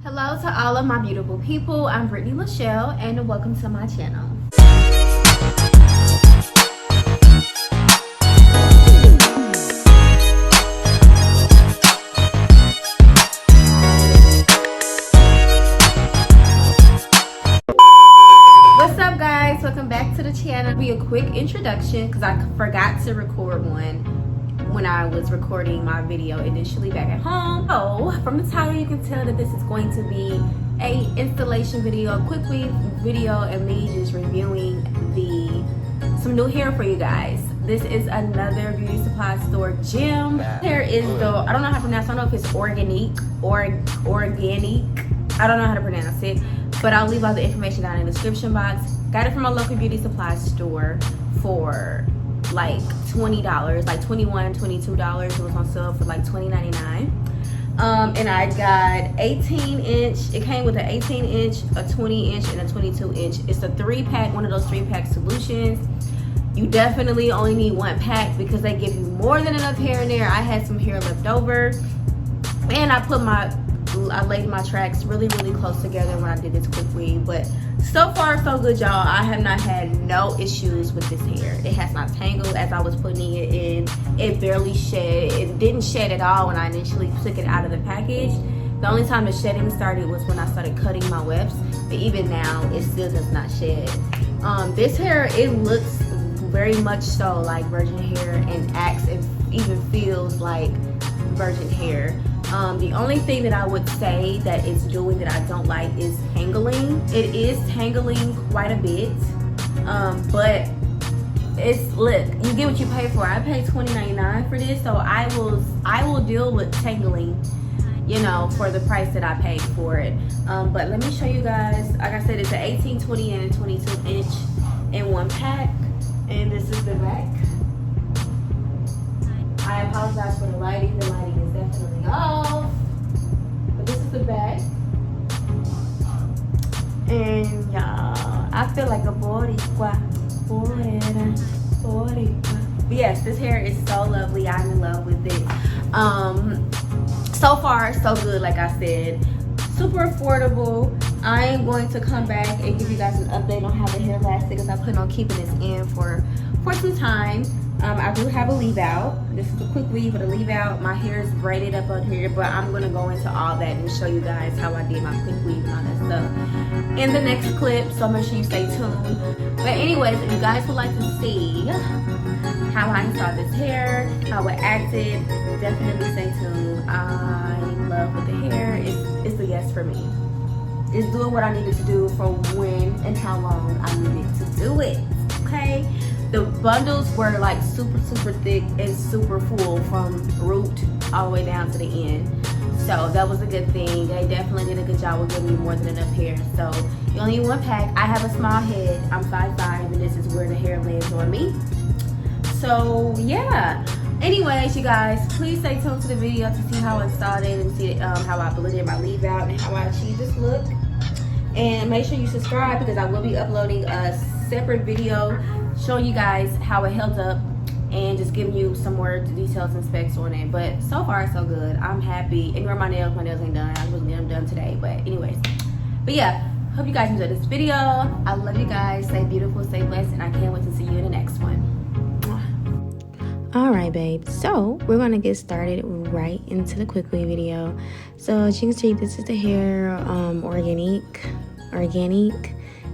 Hello to all of my beautiful people. I'm Brittany Lachelle and welcome to my channel. What's up guys? Welcome back to the channel. Be a quick introduction because I forgot to record one when I was recording my video initially back at home. So from the title you can tell that this is going to be a installation video, a Quickweave video, and me just reviewing some new hair for you guys. This is another beauty supply store gem. Here is the, I don't know how to pronounce, I don't know if it's Organique or Organique. I don't know how to pronounce it, but I'll leave all the information down in the description box. Got it from a local beauty supply store for like $20, like $21, $22. It was on sale for like $20.99. And I got 18-inch. It came with an 18-inch, a 20-inch, and a 22-inch. It's a 3-pack, one of those 3-pack solutions. You definitely only need 1 pack because they give you more than enough hair in there. I had some hair left over, and I laid my tracks really close together when I did this quick weave. But so far so good, y'all. I have not had no issues with this hair. It has not tangled as I was putting it in. It barely shed. It didn't shed at all when I initially took it out of the package. The only time the shedding started was when I started cutting my wefts, but even now it still does not shed. This hair, it looks very much so like virgin hair and acts and even feels like virgin hair. The only thing that I would say that it's doing that I don't like is tangling. It is tangling quite a bit, but it's, look, you get what you pay for. I paid $20.99 for this, so I will deal with tangling, you know, for the price that I paid for it. But let me show you guys. Like I said, it's an 18, 20, and a 22-inch in 1 pack, and this is the back. I apologize for the lighting. The lighting is definitely off. But this is the back. And y'all, I feel like a Boricua. But yes, this hair is so lovely. I'm in love with it. So far, so good, like I said. Super affordable. I am going to come back and give you guys an update on how the hair lasted because I plan on keeping this in for some time. I do have a leave out. This is a quick weave with a leave out. My hair is braided up on here, but I'm going to go into all that and show you guys how I did my quick weave and all that stuff in the next clip, so make sure you stay tuned. But anyways, if you guys would like to see how I installed this hair, how it acted, definitely stay tuned. I'm in love with the hair. It's a yes for me. It's doing what I needed to do for when and how long I needed to do it, okay? The bundles were like super thick and super full from root all the way down to the end. So that was a good thing. They definitely did a good job with giving me more than enough hair. So you only need 1 pack. I have a small head. I'm 5'5", and this is where the hair lands on me. So yeah. Anyways, you guys, please stay tuned to the video to see how I installed it and see how I blended my leave out and how I achieved this look. And make sure you subscribe because I will be uploading a separate video showing you guys how it held up and just giving you some more details and specs on it. But so far so good. I'm happy. Ignore my nails ain't done. I wasn't getting them done today, but anyways. But yeah, hope you guys enjoyed this video. I love you guys. Stay beautiful, stay blessed, and I can't wait to see you in the next one. All right, babe, so we're gonna get started right into the Quickweave video. So as you can see, this is the hair Organique,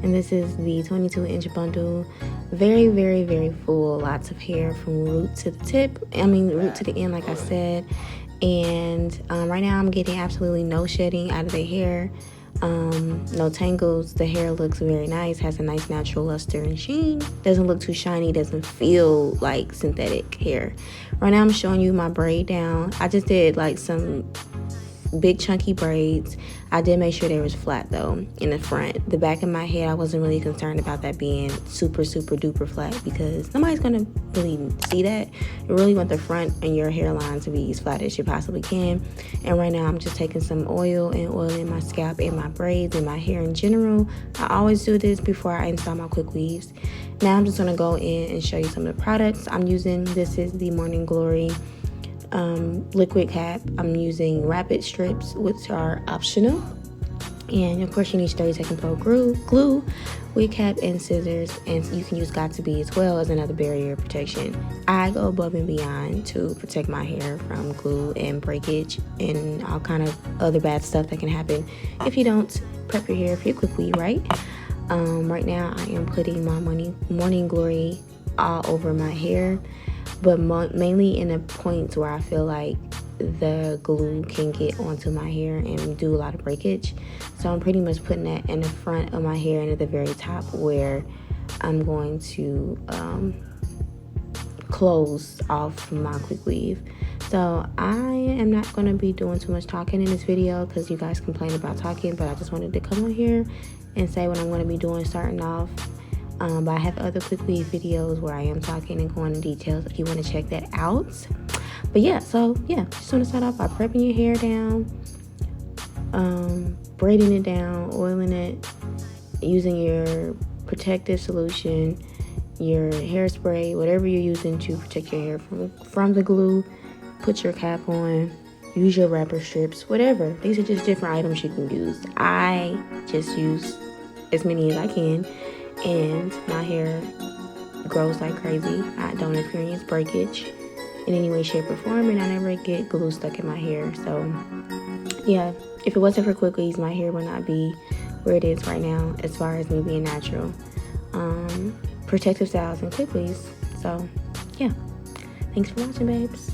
and this is the 22-inch bundle. Very full, lots of hair from root to the tip, root to the end, like I said. And right now I'm getting absolutely no shedding out of the hair, no tangles. The hair looks very nice, has a nice natural luster and sheen, doesn't look too shiny, doesn't feel like synthetic hair. Right now I'm showing you my braid down. I just did like some big chunky braids. I did make sure they was flat though in the front. The back of my head, I wasn't really concerned about that being super duper flat because nobody's gonna really see that. You really want the front and your hairline to be as flat as you possibly can. And right now I'm just taking some oil and oiling my scalp and my braids and my hair in general. I always do this before I install my quick weaves. Now I'm just gonna go in and show you some of the products I'm using. This is the Morning Glory liquid cap. I'm using rapid strips, which are optional. And of course you need 30-second pro glue, wig cap, and scissors, and you can use Got2b as well as another barrier protection. I go above and beyond to protect my hair from glue and breakage and all kind of other bad stuff that can happen if you don't prep your hair for your Quickweave right. Right now I am putting my Morning Glory all over my hair, but mainly in the points where I feel like the glue can get onto my hair and do a lot of breakage. So I'm pretty much putting that in the front of my hair and at the very top where I'm going to close off my Quickweave. So I am not going to be doing too much talking in this video because you guys complain about talking, but I just wanted to come on here and say what I'm going to be doing starting off. But I have other Quickweave videos where I am talking and going into details if you want to check that out. But yeah, so yeah, just want to start off by prepping your hair down, braiding it down, oiling it, using your protective solution, your hairspray, whatever you're using to protect your hair from the glue. Put your cap on, use your wrapper strips, whatever. These are just different items you can use. I just use as many as I can, and my hair grows like crazy. I don't experience breakage in any way, shape, or form, and I never get glue stuck in my hair. So yeah, if it wasn't for Quickweaves, my hair would not be where it is right now as far as me being natural. Protective styles and Quickweaves. So yeah, thanks for watching, babes.